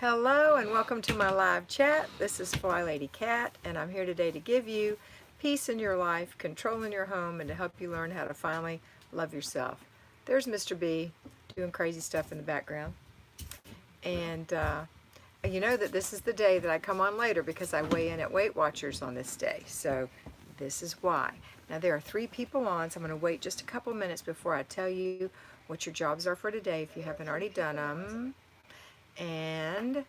Hello and welcome to my live chat. This is Flylady Kat, and I'm here today to give you peace in your life, control in your home, and to help you learn how to finally love yourself. There's Mr. B doing crazy stuff in the background. And you know that this is the day that I come on later because I weigh in at Weight Watchers on this day. So this is why. Now there are 3 people on, so I'm going to wait just a couple minutes before I tell you what your jobs are for today if you haven't already done them. And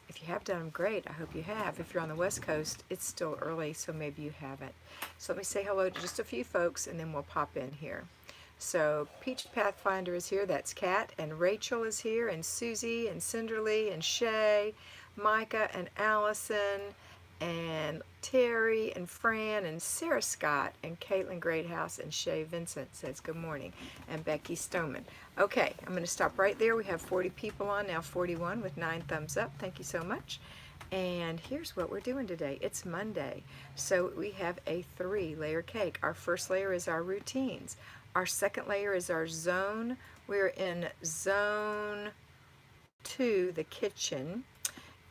if you have done them, great. I hope you have. If you're on the West Coast, it's still early, so maybe you haven't. So let me say hello to just a few folks, and then we'll pop in here. So Peach Pathfinder is here. That's Kat. And Rachel is here. And Susie and Cinderly and Shay, Micah and Allison and Terry and Fran and Sarah Scott and Caitlin Greathouse and Shay Vincent says good morning, and Becky Stoneman. Okay, I'm going to stop right there. We have 40 people on, now 41 with 9 thumbs up. Thank you so much. And here's what we're doing today. It's Monday, so we have a 3-layer cake. Our first layer is our routines. Our second layer is our zone. We're in zone 2, the kitchen.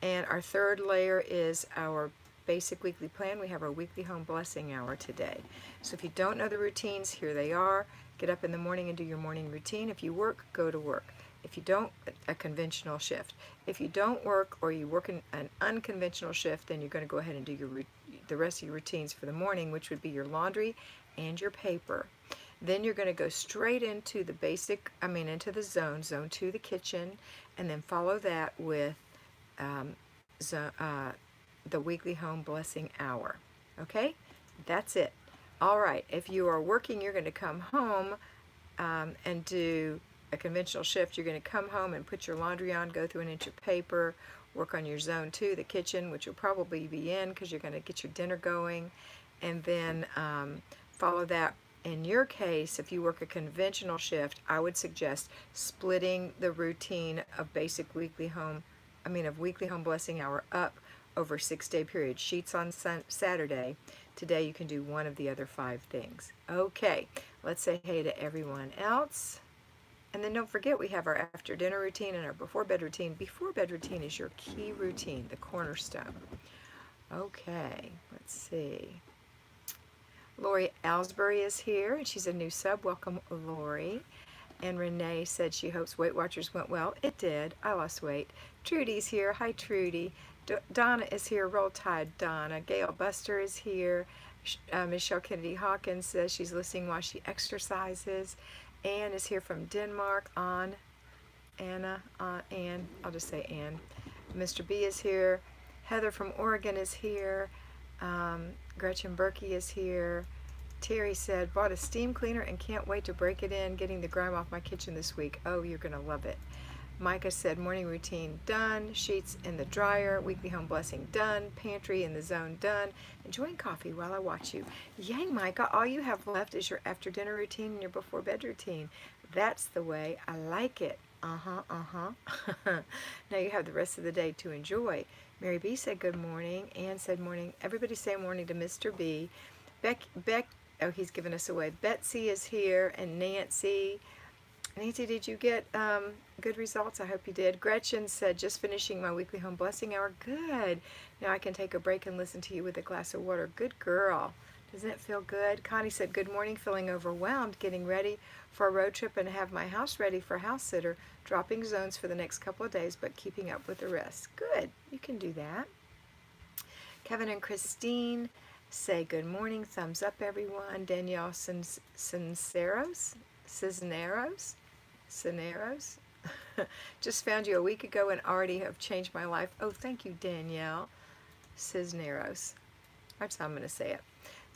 And our third layer is our basic weekly plan. We have our weekly home blessing hour today. So if you don't know the routines, here they are. Get up in the morning and do your morning routine. If you work, go to work. If you don't, a conventional shift. If you don't work or you work in an unconventional shift, then you're going to go ahead and do the rest of your routines for the morning, which would be your laundry and your paper. Then you're going to go straight into the into the zone 2, the kitchen, and then follow that with the weekly home blessing hour. Okay, that's it. All right, if you are working, you're going to come home and do a conventional shift. You're going to come home and put your laundry on, go through an inch of paper, work on your zone 2, the kitchen, which you'll probably be in because you're going to get your dinner going, and then follow that. In your case, if you work a conventional shift, I would suggest splitting the routine of weekly home blessing hour up over a 6-day period. Sheets on Saturday. Today you can do one of the other 5 things. Okay, let's say hey to everyone else. And then don't forget we have our after dinner routine and our before bed routine. Before bed routine is your key routine, the cornerstone. Okay, let's see. Lori Alsbury is here, and she's a new sub. Welcome, Lori. And Renee said she hopes Weight Watchers went well. It did. I lost weight. Trudy's here. Hi, Trudy. Donna is here. Roll Tide, Donna. Gail Buster is here. Michelle Kennedy Hawkins says she's listening while she exercises. Anne is here from Denmark. Anne, I'll just say Anne. Mr. B is here. Heather from Oregon is here. Gretchen Berkey is here. Terry said, bought a steam cleaner and can't wait to break it in, getting the grime off my kitchen this week. Oh, you're going to love it. Micah said, morning routine done, sheets in the dryer, weekly home blessing done, pantry in the zone done, enjoying coffee while I watch you. Yay, Micah, all you have left is your after dinner routine and your before bed routine. That's the way I like it. Now you have the rest of the day to enjoy. Mary B said good morning. Ann said morning. Everybody say morning to Mr. B. Oh, he's giving us away. Betsy is here, and Nancy. Nancy, did you get good results? I hope you did. Gretchen said, just finishing my weekly home blessing hour. Good. Now I can take a break and listen to you with a glass of water. Good girl. Doesn't it feel good? Connie said, good morning, feeling overwhelmed, getting ready for a road trip and have my house ready for house sitter, dropping zones for the next couple of days, but keeping up with the rest. Good. You can do that. Kevin and Christine say good morning. Thumbs up, everyone. Danielle Cisneros. Just found you a week ago and already have changed my life. Oh, thank you, Danielle Cisneros. That's how I'm going to say it.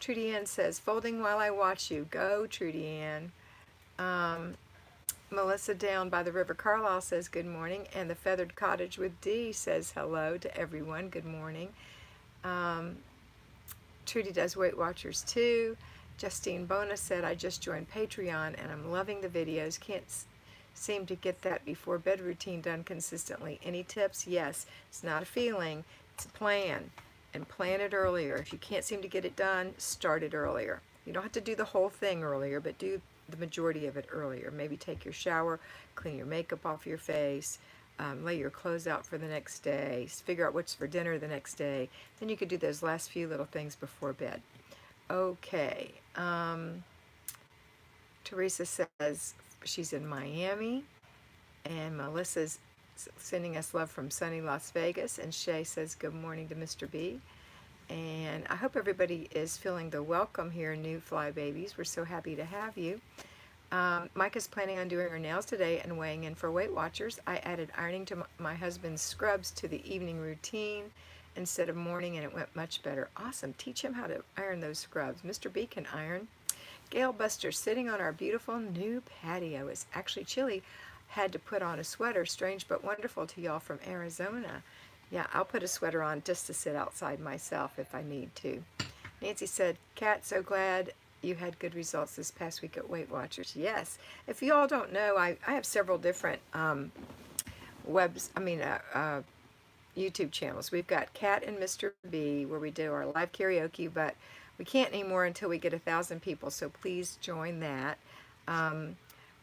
Trudy Ann says, folding while I watch you. Go, Trudy Ann. Melissa down by the River Carlisle says good morning. And the Feathered Cottage with D says hello to everyone. Good morning. Trudy does Weight Watchers too. Justine Bona said, I just joined Patreon and I'm loving the videos. Can't seem to get that before bed routine done consistently. Any tips? Yes. It's not a feeling. It's a plan. And plan it earlier. If you can't seem to get it done, start it earlier. You don't have to do the whole thing earlier, but do the majority of it earlier. Maybe take your shower, clean your makeup off your face, lay your clothes out for the next day, figure out what's for dinner the next day. Then you could do those last few little things before bed. Okay. Teresa says she's in Miami, and Melissa's sending us love from sunny Las Vegas, and Shay says good morning to Mr. B. And I hope everybody is feeling the welcome here, new fly babies. We're so happy to have you. Micah's planning on doing her nails today and weighing in for Weight Watchers. I added ironing to my husband's scrubs to the evening routine instead of morning, and it went much better. Awesome. Teach him how to iron those scrubs. Mr. B can iron. Gail Buster sitting on our beautiful new patio. It's actually chilly. Had to put on a sweater. Strange but wonderful to y'all from Arizona. Yeah, I'll put a sweater on just to sit outside myself if I need to. Nancy said, Kat, so glad you had good results this past week at Weight Watchers. Yes. If you all don't know, I have several different YouTube channels. We've got Kat and Mr. B, where we do our live karaoke, but we can't anymore until we get 1,000 people, so please join that.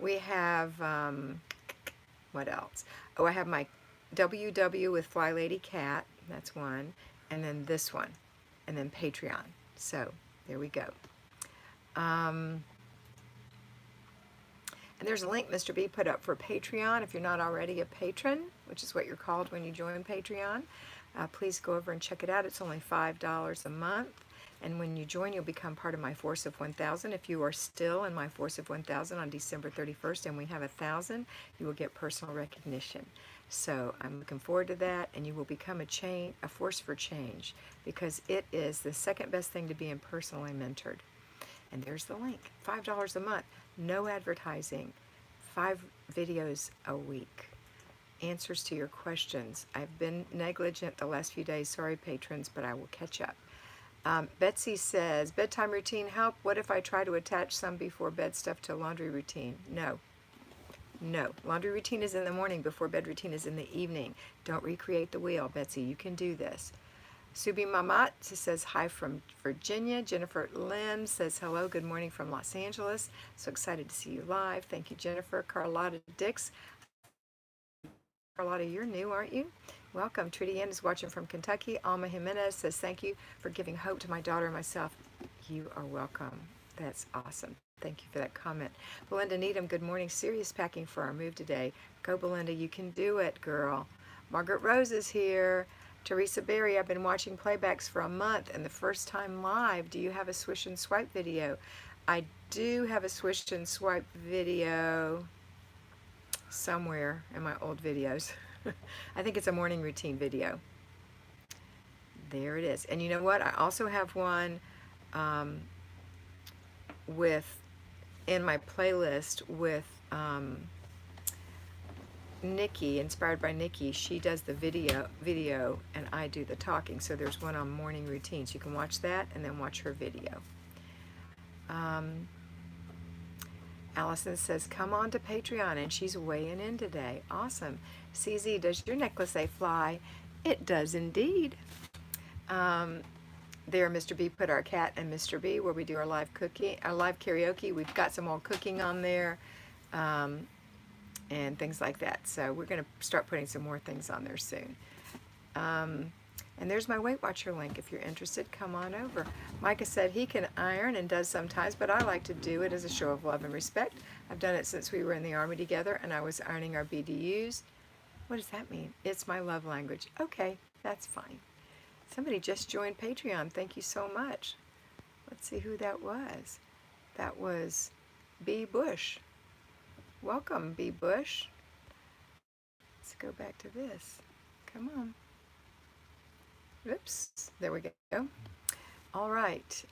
We have, what else? Oh, I have my WW with Flylady Kat, that's one, and then this one, and then Patreon. So, there we go. And there's a link Mr. B put up for Patreon. If you're not already a patron, which is what you're called when you join Patreon, please go over and check it out. It's only $5 a month. And when you join, you'll become part of my Force of 1,000. If you are still in my Force of 1,000 on December 31st and we have 1,000, you will get personal recognition. So I'm looking forward to that, and you will become a force for change, because it is the second best thing to being personally mentored. And there's the link. $5 a month. No advertising. 5 videos a week. Answers to your questions. I've been negligent the last few days. Sorry, patrons, but I will catch up. Betsy says, bedtime routine help? What if I try to attach some before bed stuff to laundry routine? No. No. Laundry routine is in the morning. Before bed routine is in the evening. Don't recreate the wheel, Betsy. You can do this. Subi Mamat says hi from Virginia. Jennifer Lim says hello, good morning from Los Angeles. So excited to see you live. Thank you, Jennifer. Carlotta Dix. Carlotta, you're new, aren't you? Welcome. Trudy Ann is watching from Kentucky. Alma Jimenez says thank you for giving hope to my daughter and myself. You are welcome. That's awesome. Thank you for that comment. Belinda Needham, good morning. Serious packing for our move today. Go, Belinda. You can do it, girl. Margaret Rose is here. Teresa Berry, I've been watching playbacks for a month and the first time live. Do you have a swish and swipe video? I do have a swish and swipe video somewhere in my old videos. I think it's a morning routine video. There it is. And you know what? I also have one in my playlist with Nikki, inspired by Nikki. She does the video and I do the talking. So there's one on morning routines. You can watch that and then watch her video. Allison says, come on to Patreon, and she's weighing in today. Awesome. CZ, does your necklace say fly? It does indeed. There, Mr. B put our Kat and Mr. B, where we do our live karaoke. We've got some old cooking on there, and things like that. So we're going to start putting some more things on there soon. And there's my Weight Watcher link. If you're interested, come on over. Micah said he can iron and does sometimes, but I like to do it as a show of love and respect. I've done it since we were in the Army together, and I was ironing our BDUs. What does that mean? It's my love language. Okay, that's fine. Somebody just joined Patreon. Thank you so much. Let's see who that was. That was B. Bush. Welcome, B. Bush. Let's go back to this. Come on. Oops, there we go. All right.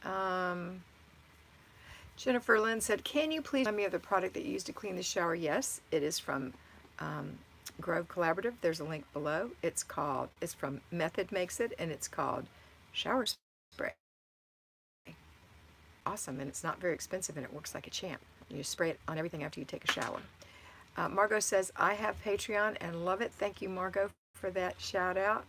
Jennifer Lynn said, can you please remind me of the product that you use to clean the shower? Yes, it is from Grove Collaborative. There's a link below. It's from Method Makes It, and it's called Shower Spray. Awesome, and it's not very expensive, and it works like a champ. You just spray it on everything after you take a shower. Margot says, I have Patreon and love it. Thank you, Margot, for that shout out.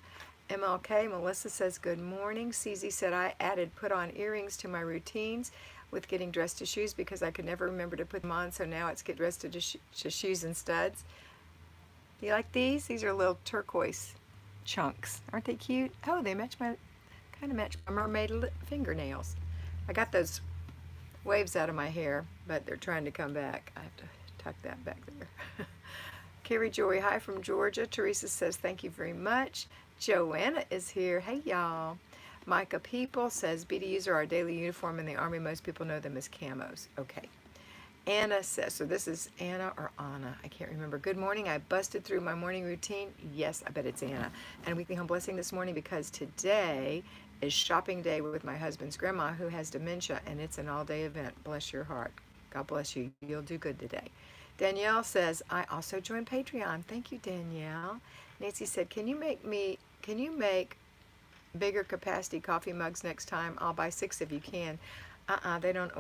MLK, Melissa says, good morning. CZ said, I added put on earrings to my routines with getting dressed to shoes because I could never remember to put them on, so now it's get dressed to shoes and studs. You like these? These are little turquoise chunks. Aren't they cute? Oh, they kind of match my mermaid fingernails. I got those waves out of my hair, but they're trying to come back. I have to tuck that back there. Carrie Joy, hi from Georgia. Teresa says, thank you very much. Joanna is here. Hey, y'all. Micah People says, BDUs are our daily uniform in the Army. Most people know them as camos. Okay. Anna says, so this is Anna or Anna, I can't remember. Good morning, I busted through my morning routine. Yes, I bet it's Anna. And weekly home blessing this morning because today is shopping day with my husband's grandma who has dementia, and it's an all-day event. Bless your heart. God bless you. You'll do good today. Danielle says, I also joined Patreon. Thank you, Danielle. Nancy said, can you make bigger capacity coffee mugs next time? I'll buy 6 if you can. They don't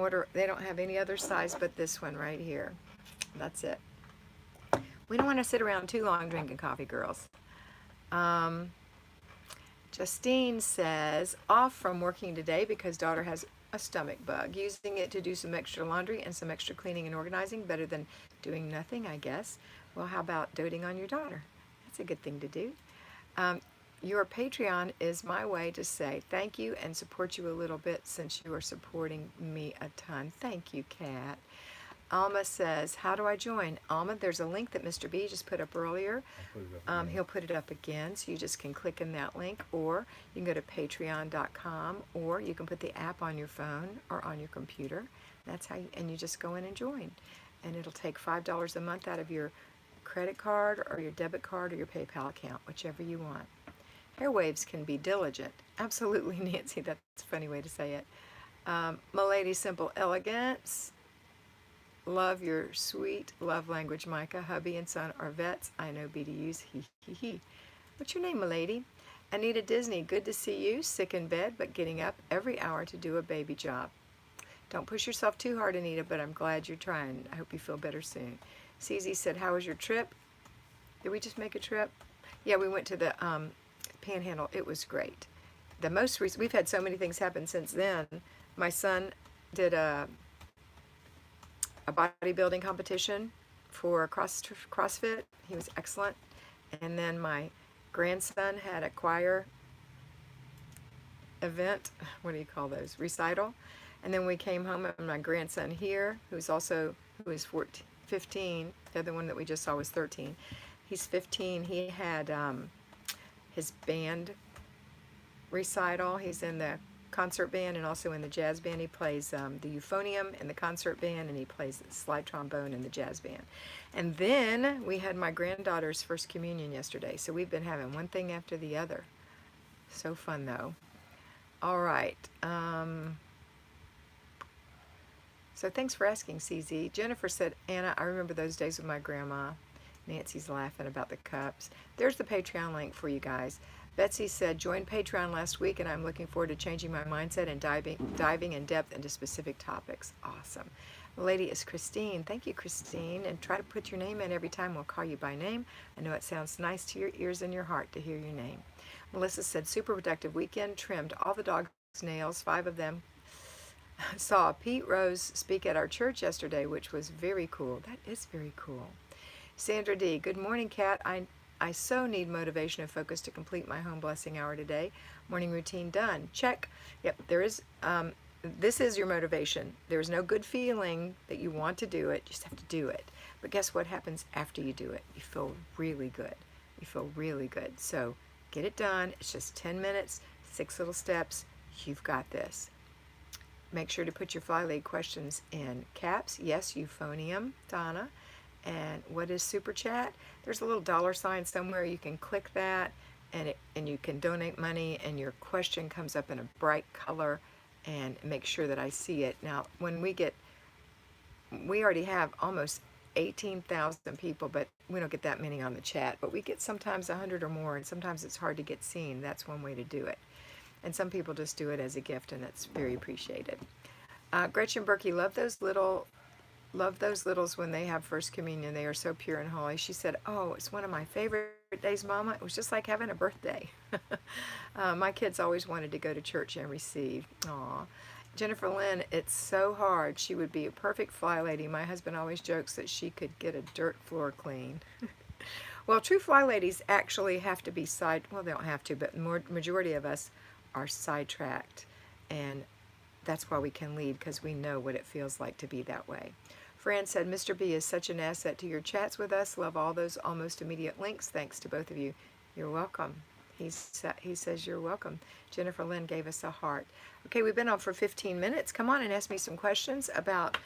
have any other size but this one right here. That's it. We don't want to sit around too long drinking coffee, girls. Justine says, off from working today because daughter has a stomach bug. Using it to do some extra laundry and some extra cleaning and organizing. Better than doing nothing, I guess. Well, how about doting on your daughter? That's a good thing to do. Your Patreon is my way to say thank you and support you a little bit since you are supporting me a ton. Thank you, Kat. Alma says, how do I join? Alma, there's a link that Mr. B just put up earlier. He'll put it up again, so you just can click in that link, or you can go to patreon.com, or you can put the app on your phone or on your computer. That's how and you just go in and join. And it'll take $5 a month out of your credit card or your debit card or your PayPal account, whichever you want. Airwaves can be diligent. Absolutely, Nancy. That's a funny way to say it. Milady Simple Elegance. Love your sweet love language, Micah. Hubby and son are vets. I know BDUs. He, he, he. What's your name, milady? Anita Disney. Good to see you. Sick in bed, but getting up every hour to do a baby job. Don't push yourself too hard, Anita, but I'm glad you're trying. I hope you feel better soon. CZ said, how was your trip? Did we just make a trip? Yeah, we went to the Panhandle. It was great. The most recent, we've had so many things happen since then. My son did a bodybuilding competition for CrossFit. He was excellent. And then my grandson had a choir event. What do you call those? Recital. And then we came home, and my grandson here, who is 15, the other one that we just saw was 13. He's 15. He had his band recital. He's in the concert band and also in the jazz band. He plays the euphonium in the concert band, and he plays the slide trombone in the jazz band. And then we had my granddaughter's first communion yesterday, so we've been having one thing after the other. So fun, though. All right. So thanks for asking, CZ. Jennifer said, Anna, I remember those days with my grandma. Nancy's laughing about the cups. There's the Patreon link for you guys. Betsy said, joined Patreon last week, and I'm looking forward to changing my mindset and diving in depth into specific topics. Awesome. The lady is Christine. Thank you, Christine. And try to put your name in every time. We'll call you by name. I know it sounds nice to your ears and your heart to hear your name. Melissa said, super productive weekend. Trimmed all the dog's nails, 5 of them. Saw Pete Rose speak at our church yesterday, which was very cool. That is very cool. Sandra D. Good morning, Kat. I so need motivation and focus to complete my home blessing hour today. Morning routine done. Check. Yep, there is. This is your motivation. There is no good feeling that you want to do it. You just have to do it. But guess what happens after you do it? You feel really good. You feel really good. So get it done. It's just 10 minutes, 6 little steps. You've got this. Make sure to put your Flylady questions in caps. Yes, euphonium, Donna. And what is Super Chat? There's a little $sign somewhere. You can click that, and you can donate money, and your question comes up in a bright color, and make sure that I see it. Now, when we already have almost 18,000 people, but we don't get that many on the chat. But we get sometimes 100 or more, and sometimes it's hard to get seen. That's one way to do it. And some people just do it as a gift, and it's very appreciated. Gretchen Berkey, love those littles when they have First Communion. They are so pure and holy. She said, oh, it's one of my favorite days, Mama. It was just like having a birthday. My kids always wanted to go to church and receive. Aw. Jennifer Lynn, it's so hard. She would be a perfect fly lady. My husband always jokes that she could get a dirt floor clean. Well, true fly ladies actually have to be well, they don't have to, but majority of us are sidetracked. And that's why we can lead, because we know what it feels like to be that way. Fran said, Mr. B is such an asset to your chats with us. Love all those almost immediate links. Thanks to both of you. You're welcome. He says you're welcome. Jennifer Lynn gave us a heart. Okay, we've been on for 15 minutes. Come on and ask me some questions about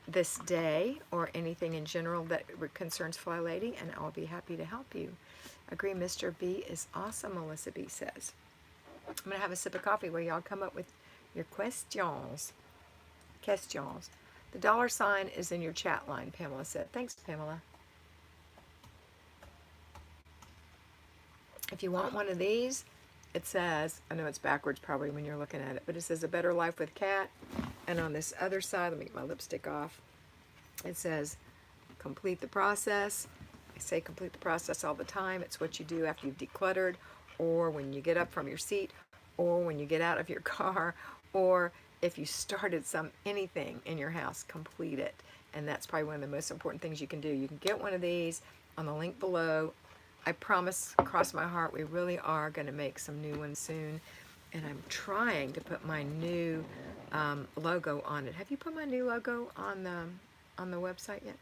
this day or anything in general that concerns Fly Lady, and I'll be happy to help you. Agree, Mr. B is awesome, Melissa B says. I'm going to have a sip of coffee where y'all come up with your questions. Questions. The $sign is in your chat line, Pamela said. Thanks, Pamela. If you want one of these, it says, I know it's backwards probably when you're looking at it, but it says A Better Life with Kat. And on this other side, let me get my lipstick off, it says complete the process. I say complete the process all the time. It's what you do after you've decluttered, or when you get up from your seat, or when you get out of your car, or if you started anything in your house, complete it. And that's probably one of the most important things you can do. You can get one of these on the link below. I promise, cross my heart, we really are going to make some new ones soon. And I'm trying to put my new logo on it. Have you put my new logo on the website yet?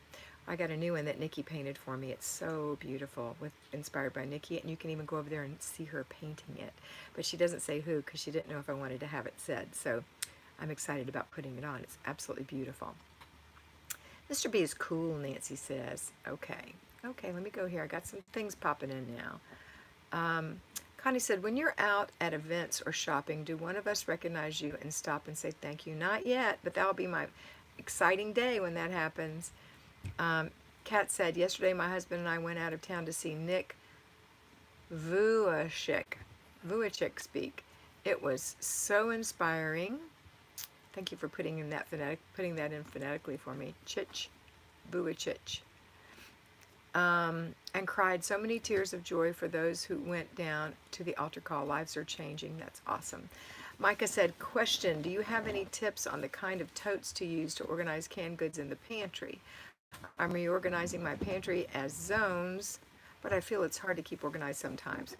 I got a new one that Nikki painted for me. It's so beautiful, inspired by Nikki, and you can even go over there and see her painting it. But she doesn't say who, because she didn't know if I wanted to have it said. So I'm excited about putting it on. It's absolutely beautiful. Mr. B is cool, Nancy says. Okay, let me go here. I got some things popping in now. Connie said, when you're out at events or shopping, do one of us recognize you and stop and say thank you? Not yet, but that'll be my exciting day when that happens. Kat said, yesterday my husband and I went out of town to see Nick Vujicic speak. It was so inspiring. Thank you for putting that in phonetically for me. Vujicic. And cried so many tears of joy for those who went down to the altar call. Lives are changing. That's awesome. Micah said, question, do you have any tips on the kind of totes to use to organize canned goods in the pantry? I'm reorganizing my pantry as zones, but I feel it's hard to keep organized sometimes.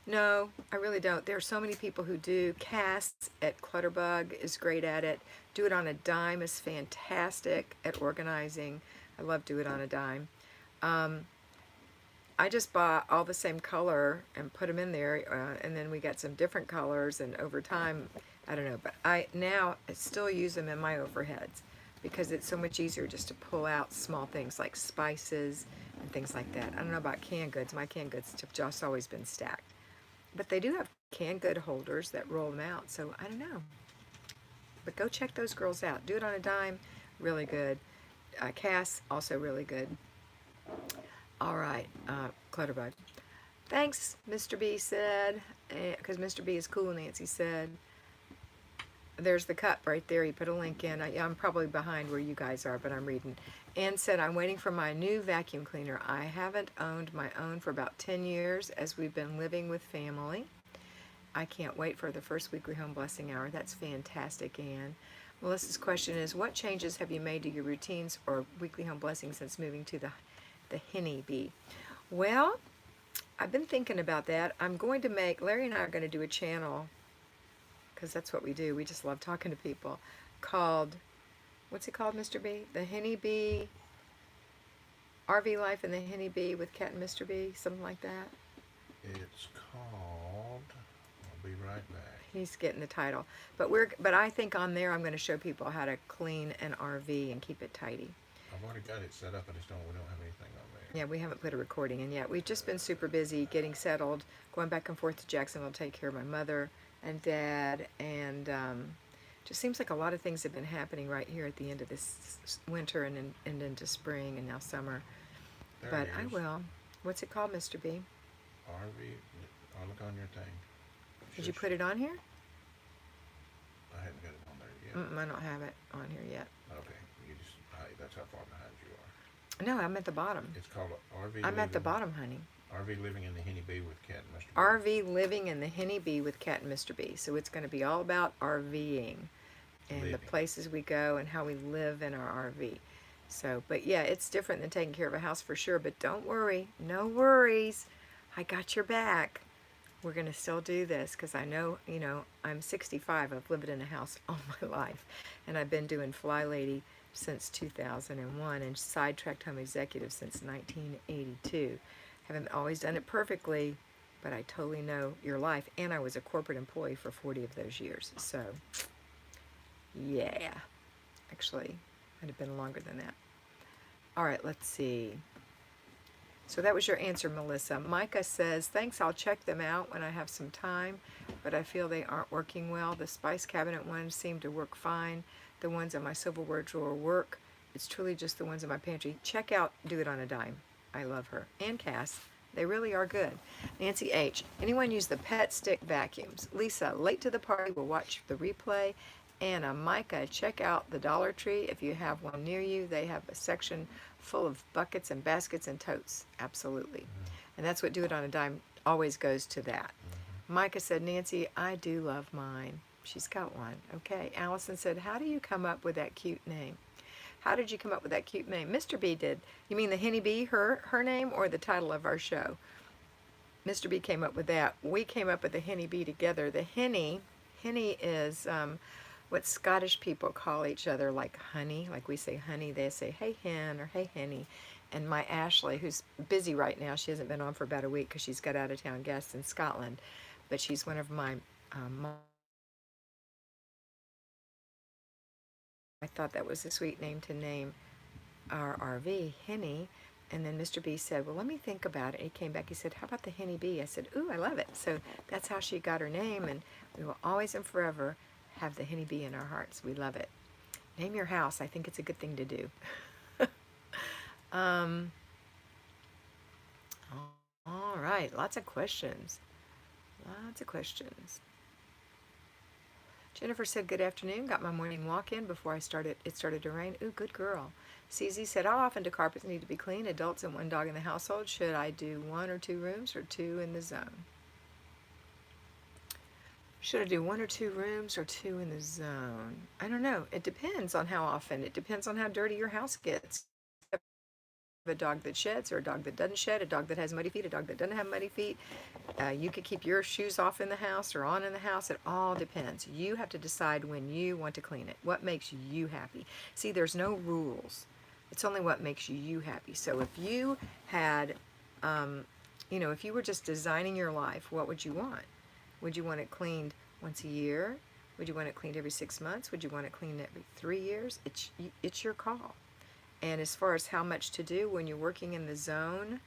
No, I really don't. There are so many people who do. Cass at Clutterbug is great at it. Do It on a Dime is fantastic at organizing. I love Do It on a Dime. I just bought all the same color and put them in there, and then we got some different colors, and over time, I don't know, but I still use them in my overheads because it's so much easier just to pull out small things like spices and things like that. I don't know about canned goods. My canned goods have just always been stacked. But they do have canned good holders that roll them out, so I don't know. But go check those girls out. Do It on a Dime, really good. Cass, also really good. All right, Clutterbug. Thanks, Mr. B said, because Mr. B is cool, Nancy said. There's the cup right there. He put a link in. I'm probably behind where you guys are, but I'm reading. Ann said, I'm waiting for my new vacuum cleaner. I haven't owned my own for about 10 years as we've been living with family. I can't wait for the first weekly home blessing hour. That's fantastic, Ann. Melissa's question is, what changes have you made to your routines or weekly home blessings since moving to the Henny Bee? Well, I've been thinking about that. Larry and I are going to do a channel, because that's what we do. We just love talking to people, called, what's it called, Mr. B? The Henny Bee, RV Life in the Henny Bee with Kat and Mr. B, something like that. It's called, I'll be right back. He's getting the title. But I think on there I'm going to show people how to clean an RV and keep it tidy. I've already got it set up, we don't have anything on there. Yeah, we haven't put a recording in yet. We've just been super busy getting settled, going back and forth to Jacksonville to take care of my mother and Dad, and just seems like a lot of things have been happening right here at the end of this winter and into spring and now summer. But I will. What's it called, Mr. B? RV, I'll look on your thing. Did you put it on here? I haven't got it on there yet. I don't have it on here yet. Okay, that's how far behind you are. No, I'm at the bottom. It's called RV. I'm at the bottom, honey. RV Living in the Henny Bee with Kat and Mr. RV B. Living in the Henny Bee with Kat and Mr. B. So it's going to be all about RVing and the places we go and how we live in our RV. So, but yeah, it's different than taking care of a house for sure. But don't worry, no worries. I got your back. We're going to still do this because I know, I'm 65. I've lived in a house all my life. And I've been doing Flylady since 2001 and Sidetracked Home Executive since 1982. Haven't always done it perfectly, but I totally know your life. And I was a corporate employee for 40 of those years. So, yeah. Actually, might have been longer than that. All right, let's see. So that was your answer, Melissa. Micah says, thanks, I'll check them out when I have some time, but I feel they aren't working well. The spice cabinet ones seem to work fine. The ones in my silverware drawer work. It's truly just the ones in my pantry. Check out Do It on a Dime. I love her. And Cass. They really are good. Nancy H. Anyone use the pet stick vacuums? Lisa, late to the party, will watch the replay. Anna, Micah, check out the Dollar Tree. If you have one near you, they have a section full of buckets and baskets and totes. Absolutely. And that's what Do It on a Dime always goes to that. Micah said, Nancy, I do love mine. She's got one. Okay. Allison said, how do you come up with that cute name? How did you come up with that cute name? Mr. B did. You mean the Henny Bee, her name, or the title of our show? Mr. B came up with that. We came up with the Henny Bee together. The Henny is what Scottish people call each other, like honey. Like we say honey, they say hey hen or hey Henny. And my Ashley, who's busy right now, she hasn't been on for about a week because she's got out of town guests in Scotland, but she's one of my I thought that was a sweet name to name our RV, Henny. And then Mr. B said, well, let me think about it. He came back, he said, how about the Henny Bee? I said, ooh, I love it. So that's how she got her name, and we will always and forever have the Henny Bee in our hearts. We love it. Name your house. I think it's a good thing to do. All right, lots of questions. Lots of questions. Jennifer said, good afternoon. Got my morning walk in before it started to rain. Ooh, good girl. CZ said, how often do carpets need to be cleaned? Adults and one dog in the household. Should I do 1 or 2 rooms or 2 in the zone? Should I do 1 or 2 rooms or 2 in the zone? I don't know. It depends on how often. It depends on how dirty your house gets. A dog that sheds or a dog that doesn't shed, a dog that has muddy feet, a dog that doesn't have muddy feet. You could keep your shoes off in the house or on in the house. It all depends. You have to decide when you want to clean it. What makes you happy? See, there's no rules. It's only what makes you happy. So if you had, if you were just designing your life, what would you want? Would you want it cleaned once a year? Would you want it cleaned every 6 months? Would you want it cleaned every 3 years? It's your call. And as far as how much to do, when you're working in the zone,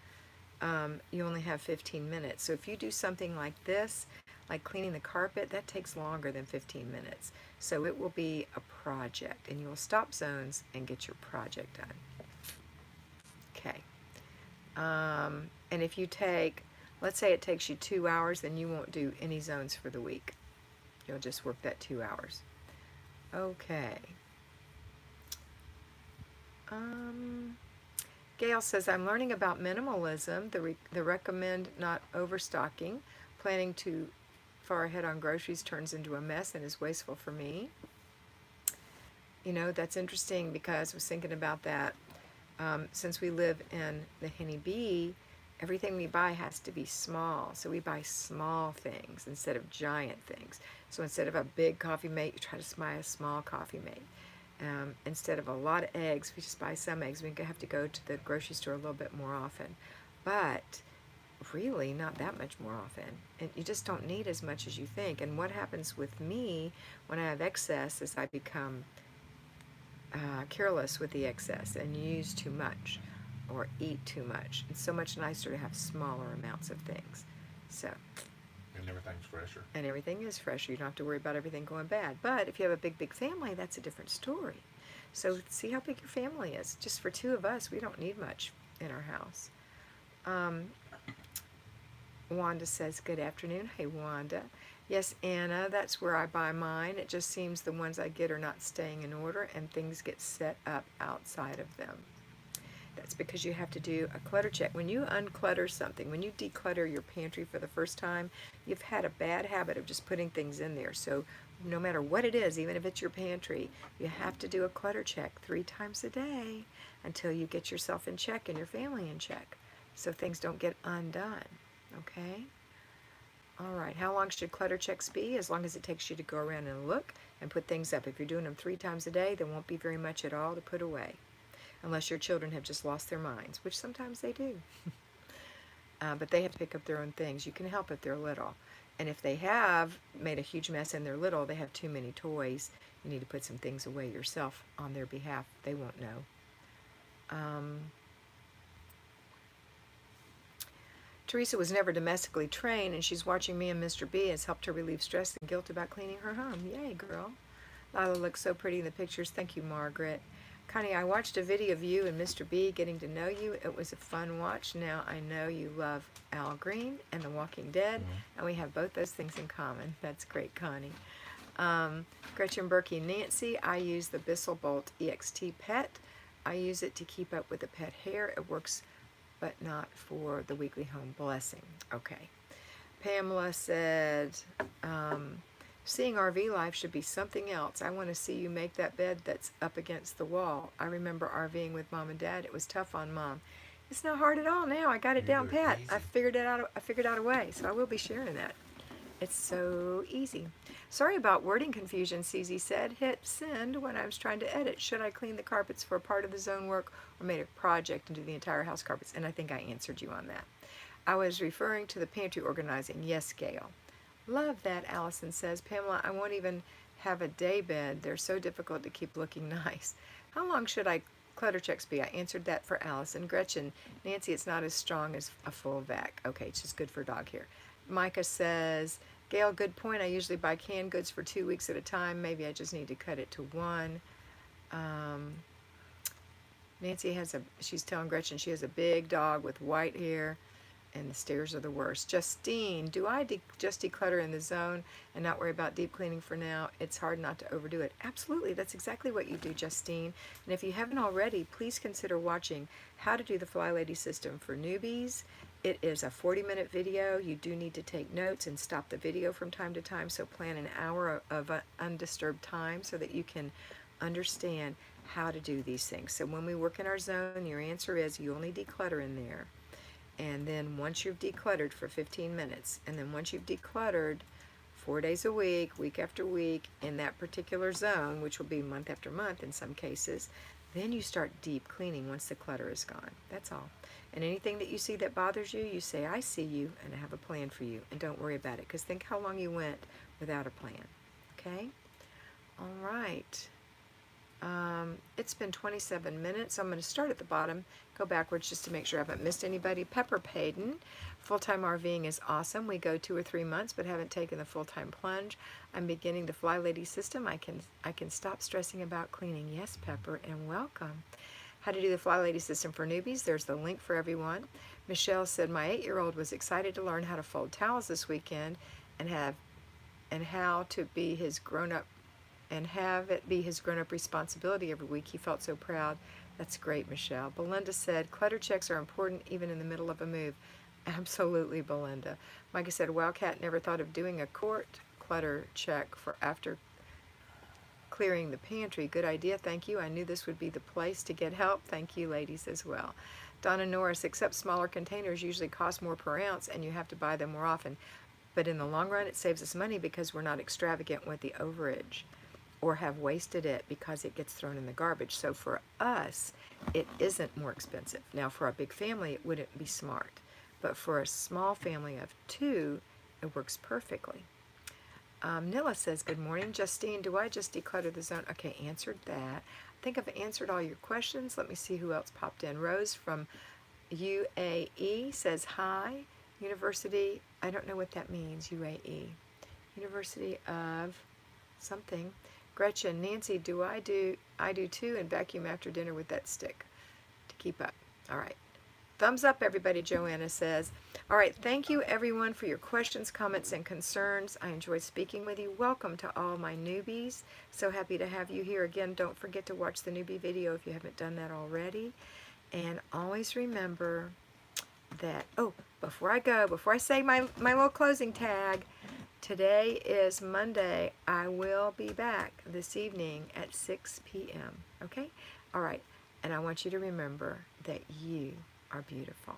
you only have 15 minutes. So if you do something like this, like cleaning the carpet, that takes longer than 15 minutes. So it will be a project, and you will stop zones and get your project done. Okay. And if you let's say it takes you 2 hours, then you won't do any zones for the week. You'll just work that 2 hours. Okay. Gail says, I'm learning about minimalism, the recommend not overstocking. Planning too far ahead on groceries turns into a mess and is wasteful for me. That's interesting because I was thinking about that. Since we live in the Henny Bee, everything we buy has to be small. So we buy small things instead of giant things. So instead of a big coffee mate, you try to buy a small coffee mate. Instead of a lot of eggs, we just buy some eggs. We have to go to the grocery store a little bit more often. But really not that much more often. And you just don't need as much as you think. And what happens with me when I have excess is I become careless with the excess and use too much or eat too much. It's so much nicer to have smaller amounts of things. So. And everything's fresher. And everything is fresher. You don't have to worry about everything going bad. But if you have a big, big family, that's a different story. So see how big your family is. Just for 2 of us, we don't need much in our house. Wanda says, good afternoon. Hey, Wanda. Yes, Anna, that's where I buy mine. It just seems the ones I get are not staying in order and things get set up outside of them. That's because you have to do a clutter check. When you unclutter something, when you declutter your pantry for the first time, you've had a bad habit of just putting things in there. So no matter what it is, even if it's your pantry, you have to do a clutter check 3 times a day until you get yourself in check and your family in check, so things don't get undone. Okay? All right, how long should clutter checks be? As long as it takes you to go around and look and put things up. If you're doing them 3 times a day, there won't be very much at all to put away, unless your children have just lost their minds, which sometimes they do. But they have to pick up their own things. You can help if they're little. And if they have made a huge mess and they're little, they have too many toys, you need to put some things away yourself on their behalf. They won't know. Teresa was never domestically trained, and she's watching me and Mr. B has helped her relieve stress and guilt about cleaning her home. Yay, girl. Lila looks so pretty in the pictures. Thank you, Margaret. Connie, I watched a video of you and Mr. B getting to know you. It was a fun watch. Now I know you love Al Green and The Walking Dead, and we have both those things in common. That's great, Connie. Gretchen Berkey, Nancy, I use the Bissell Bolt EXT Pet. I use it to keep up with the pet hair. It works, but not for the weekly home. Blessing. Okay. Pamela said, seeing RV life should be something else. I want to see you make that bed that's up against the wall. I remember RVing with Mom and Dad. It was tough on Mom. It's not hard at all now. I got it down pat. I figured out a way, so I will be sharing that. It's so easy. Sorry about wording confusion, CZ said. Hit send when I was trying to edit. Should I clean the carpets for a part of the zone work or make a project and do the entire house carpets? And I think I answered you on that. I was referring to the pantry organizing. Yes, Gail. Love that, Allison says. Pamela, I won't even have a day bed. They're so difficult to keep looking nice. How long should clutter checks be? I answered that for Allison. Gretchen, Nancy, it's not as strong as a full vac. Okay, it's just good for dog hair. Micah says, Gail, good point. I usually buy canned goods for 2 weeks at a time. Maybe I just need to cut it to 1. Nancy she's telling Gretchen she has a big dog with white hair, and the stairs are the worst. Justine, do I just declutter in the zone and not worry about deep cleaning for now? It's hard not to overdo it. Absolutely, that's exactly what you do, Justine. And if you haven't already, please consider watching How to Do the Flylady System for Newbies. It is a 40-minute video. You do need to take notes and stop the video from time to time, so plan an hour of undisturbed time so that you can understand how to do these things. So when we work in our zone, your answer is you only declutter in there. And then once you've decluttered for 15 minutes, and then once you've decluttered 4 days a week after week in that particular zone, which will be month after month in some cases, then you start deep cleaning once the clutter is gone. That's all. And anything that you see that bothers you, you say, I see you, and I have a plan for you. And don't worry about it, because think how long you went without a plan. Okay? All right. It's been 27 minutes. I'm going to start at the bottom, go backwards just to make sure I haven't missed anybody. Pepper Payden, full-time RVing is awesome. We go 2 or 3 months, but haven't taken the full-time plunge. I'm beginning the Flylady system. I can stop stressing about cleaning. Yes, Pepper, and welcome. How to do the Flylady system for newbies. There's the link for everyone. Michelle said, my 8-year-old was excited to learn how to fold towels this weekend and how to be his grown-up and have it be his grown-up responsibility every week. He felt so proud. That's great, Michelle. Belinda said, clutter checks are important even in the middle of a move. Absolutely, Belinda. Micah said, Wildcat never thought of doing a court clutter check for after clearing the pantry. Good idea, thank you. I knew this would be the place to get help. Thank you, ladies, as well. Donna Norris, except smaller containers usually cost more per ounce and you have to buy them more often. But in the long run, it saves us money because we're not extravagant with the overage or have wasted it because it gets thrown in the garbage. So for us, it isn't more expensive. Now for a big family, it wouldn't be smart. But for a small family of 2, it works perfectly. Nilla says, good morning. Justine, do I just declutter the zone? Okay, answered that. I think I've answered all your questions. Let me see who else popped in. Rose from UAE says, hi. University, I don't know what that means, UAE. University of something. Gretchen, Nancy, I do too, and vacuum after dinner with that stick to keep up. All right. Thumbs up, everybody, Joanna says. All right, thank you, everyone, for your questions, comments, and concerns. I enjoyed speaking with you. Welcome to all my newbies. So happy to have you here. Again, don't forget to watch the newbie video if you haven't done that already. And always remember that, before I say my little closing tag, Today is Monday. I will be back this evening at 6 p.m. Okay? All right. And I want you to remember that you are beautiful.